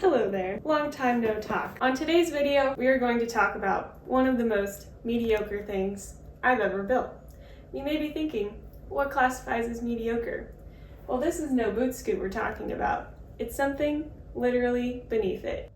Hello there, long time no talk. On today's video, we are going to talk about one of the most mediocre things I've ever built. You may be thinking, what classifies as mediocre? Well, this is no boot scoot we're talking about. It's something literally beneath it.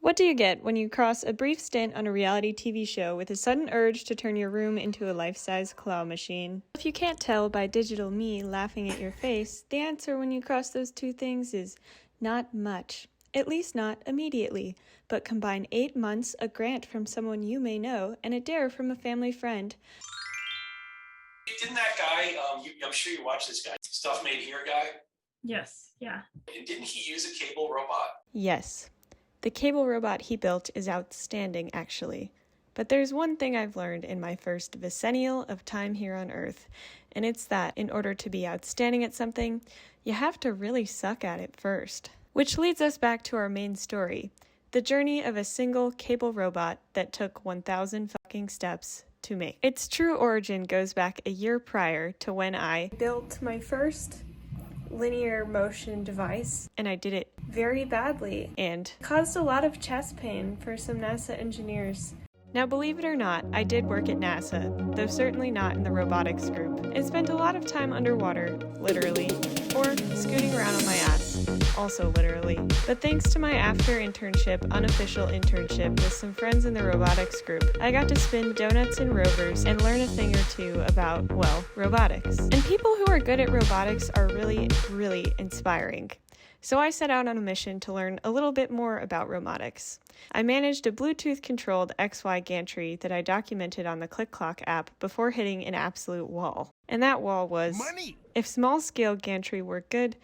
What do you get when you cross a brief stint on a reality TV show with a sudden urge to turn your room into a life-size claw machine? If you can't tell by digital me laughing at your face, the answer when you cross those two things is not much. At least not immediately, but combine 8 months, a grant from someone you may know, and a dare from a family friend. Didn't that guy, I'm sure you watched this guy, Stuff Made Here guy? Yes, yeah. And didn't he use a cable robot? Yes. The cable robot he built is outstanding, actually. But there's one thing I've learned in my first decennial of time here on Earth, and it's that in order to be outstanding at something, you have to really suck at it first. Which leads us back to our main story, the journey of a single cable robot that took 1,000 fucking steps to make. Its true origin goes back a year prior to when I built my first linear motion device, and I did it very badly and caused a lot of chest pain for some NASA engineers. Now, believe it or not, I did work at NASA, though certainly not in the robotics group, and spent a lot of time underwater, literally, or scooting around on my ass, also literally. But thanks to my unofficial internship with some friends in the robotics group, I got to spin donuts in rovers and learn a thing or two about, well, robotics. And people who are good at robotics are really, really inspiring. So I set out on a mission to learn a little bit more about robotics. I managed a Bluetooth-controlled XY gantry that I documented on the Click Clock app before hitting an absolute wall. And that wall was, money! If small-scale gantry worked good,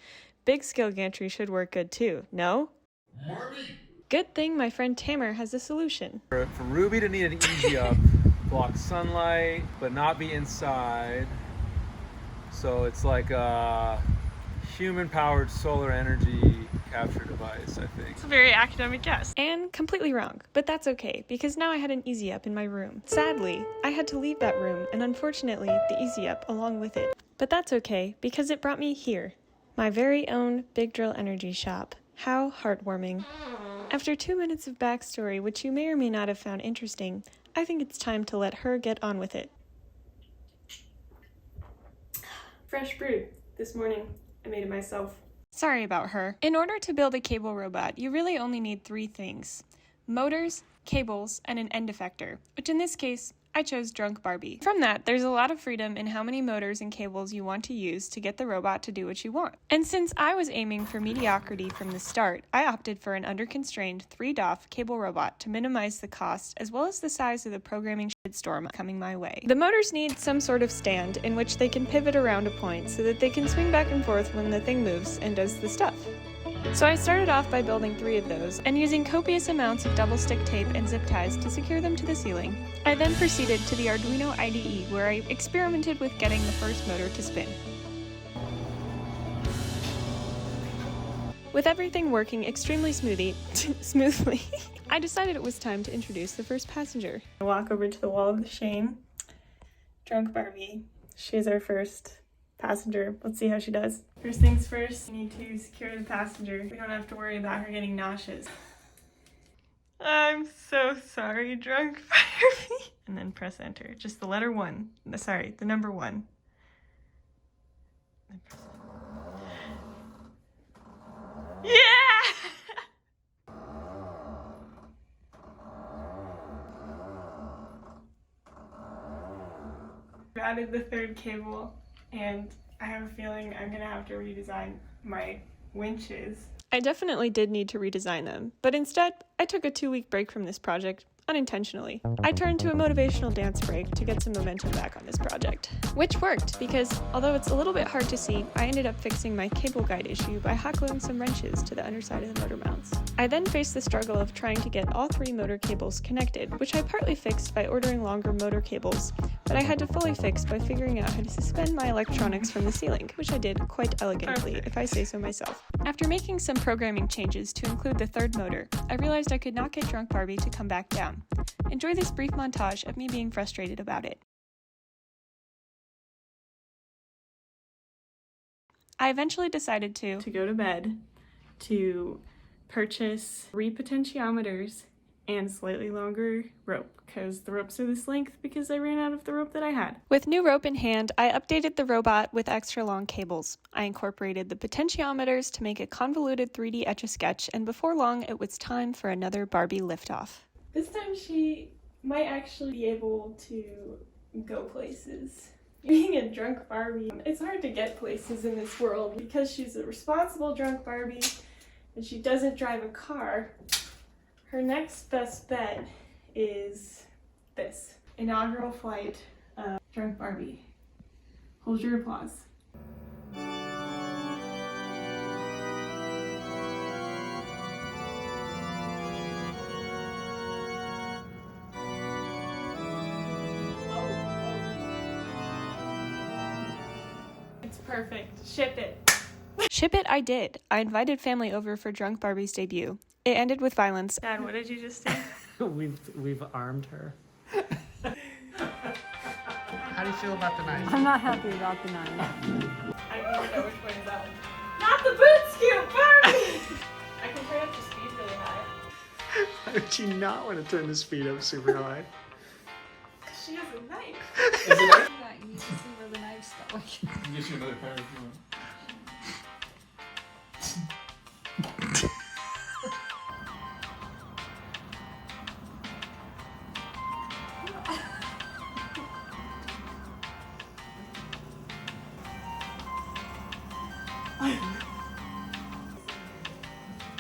big-scale gantry should work good too, no? Money! Good thing my friend Tamer has a solution. For Ruby to need an easy up, block sunlight, but not be inside. So it's like a human-powered solar energy capture device, I think. It's a very academic guess. And completely wrong, but that's okay, because now I had an Easy Up in my room. Sadly, I had to leave that room, and unfortunately, the Easy Up along with it. But that's okay, because it brought me here. My very own Big Drill Energy Shop. How heartwarming. After 2 minutes of backstory, which you may or may not have found interesting, I think it's time to let her get on with it. Fresh brewed this morning. I made it myself. Sorry about her. In order to build a cable robot, you really only need 3 things: motors, cables, and an end effector, which in this case, I chose Drunk Barbie. From that, there's a lot of freedom in how many motors and cables you want to use to get the robot to do what you want. And since I was aiming for mediocrity from the start, I opted for an under-constrained 3DOF cable robot to minimize the cost as well as the size of the programming shitstorm coming my way. The motors need some sort of stand in which they can pivot around a point so that they can swing back and forth when the thing moves and does the stuff. So I started off by building 3 of those, and using copious amounts of double-stick tape and zip ties to secure them to the ceiling. I then proceeded to the Arduino IDE, where I experimented with getting the first motor to spin. With everything working extremely smoothly, I decided it was time to introduce the first passenger. I walk over to the wall of shame. Drunk Barbie. She's our first passenger. Let's see how she does. First things first, we need to secure the passenger. We don't have to worry about her getting nauseous. I'm so sorry, Drunk Barbie. And then press enter. Just the letter 1. Sorry, the number 1. Yeah! I added the 3rd cable, and I have a feeling I'm gonna have to redesign my winches. I definitely did need to redesign them, but instead, I took a 2-week break from this project, unintentionally. I turned to a motivational dance break to get some momentum back on this project. Which worked, because although it's a little bit hard to see, I ended up fixing my cable guide issue by hot gluing some wrenches to the underside of the motor mounts. I then faced the struggle of trying to get all 3 motor cables connected, which I partly fixed by ordering longer motor cables, but I had to fully fix by figuring out how to suspend my electronics from the ceiling, which I did quite elegantly, if I say so myself. After making some programming changes to include the 3rd motor, I realized I could not get Drunk Barbie to come back down. Enjoy this brief montage of me being frustrated about it. I eventually decided to go to bed, to purchase 3 potentiometers and slightly longer rope, because the ropes are this length because I ran out of the rope that I had. With new rope in hand, I updated the robot with extra long cables. I incorporated the potentiometers to make a convoluted 3D Etch-a-Sketch, and before long it was time for another Barbie liftoff. This time she might actually be able to go places. Being a drunk Barbie, it's hard to get places in this world because she's a responsible drunk Barbie and she doesn't drive a car. Her next best bet is this inaugural flight of drunk Barbie. Hold your applause. It's perfect. Ship it. Ship it I did. I invited family over for Drunk Barbie's debut. It ended with violence. Dad, what did you just say? We've armed her. How do you feel about the knife? I'm not happy about the knife. I don't even know which way is that one. Not the boot scoop, Barbie! I can turn up the speed really high. Why would you not want to turn the speed up super high? She has a knife. You need to see where the knife's going. Get you another pair if you want.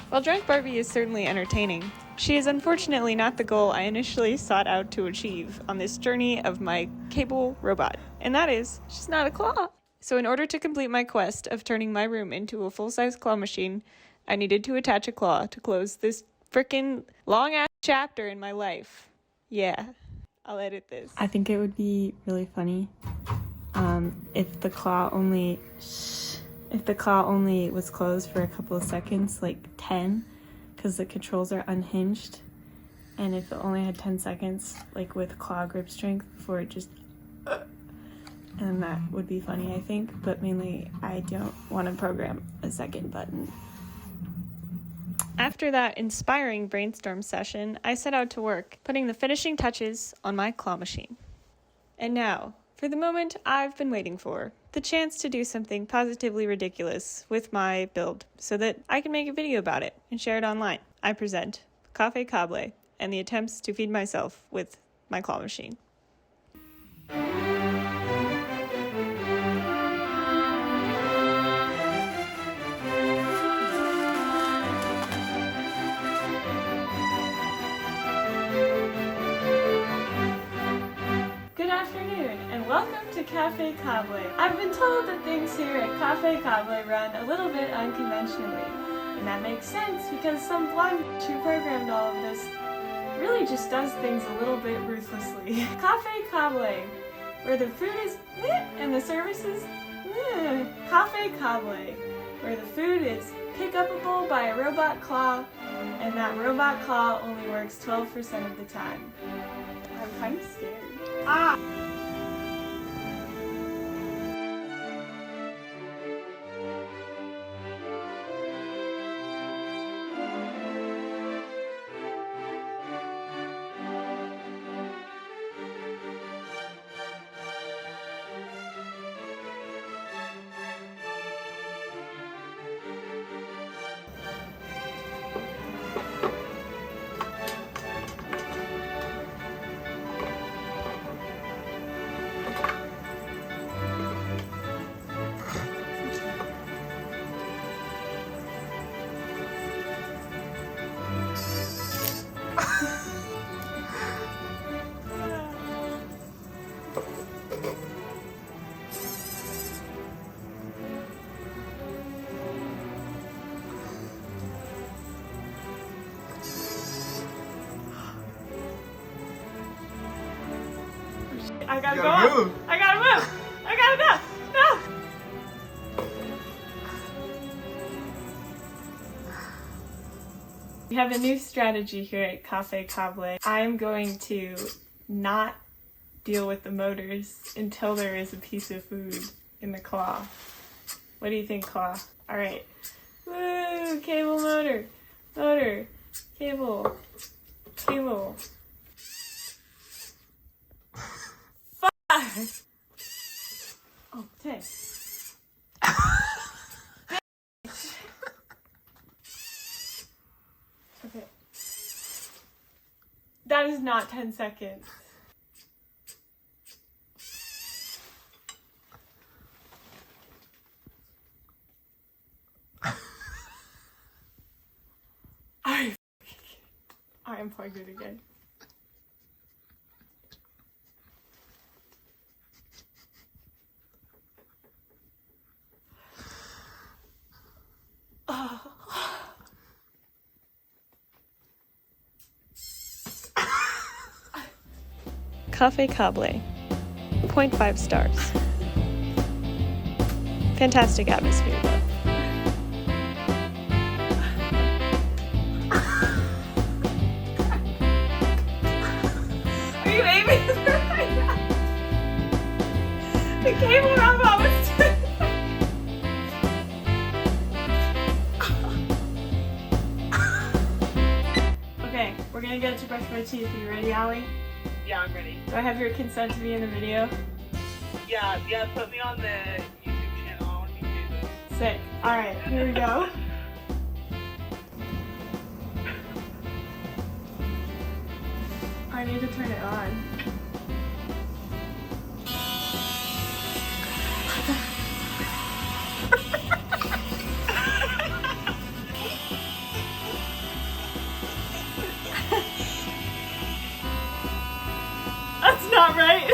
While Drunk Barbie is certainly entertaining, she is unfortunately not the goal I initially sought out to achieve on this journey of my cable robot, and that is, she's not a claw. So in order to complete my quest of turning my room into a full-size claw machine, I needed to attach a claw to close this frickin' long-ass chapter in my life. Yeah, I'll edit this. I think it would be really funny if the claw only was closed for a couple of seconds, like 10, because the controls are unhinged, and if it only had 10 seconds, like with claw grip strength, before it just and that would be funny, I think, but mainly I don't want to program a second button. After that inspiring brainstorm session, I set out to work, putting the finishing touches on my claw machine. And now, for the moment I've been waiting for, the chance to do something positively ridiculous with my build so that I can make a video about it and share it online. I present Café Cable and the attempts to feed myself with my claw machine. Good afternoon, and welcome to Café Cable. I've been told that things here at Café Cable run a little bit unconventionally, and that makes sense because some blonde who programmed all of this really just does things a little bit ruthlessly. Café Cable, where the food is and the service is Café Cable, where the food is pick-upable by a robot claw, and that robot claw only works 12% of the time. I'm kind of scared. Ah! I gotta go up. Move. I gotta move. I gotta go. No. We have a new strategy here at Café Cable. I'm going to not deal with the motors until there is a piece of food in the claw. What do you think, Claw? All right. Woo! Cable motor. Motor. Cable. Cable. 5. Oh, 10. Okay. That is not 10 seconds. I unplugged it again. Cafe Cable. 0.5 stars. Fantastic atmosphere, though. Are you aiming for right now? The cable robot was doing Okay, we're gonna get to brush my teeth. Are you ready, Allie? Yeah, I'm ready. Do I have your consent to be in the video? Yeah, put me on the YouTube channel. I want to be famous. Sick. Alright, here we go. I need to turn it on. That's not right.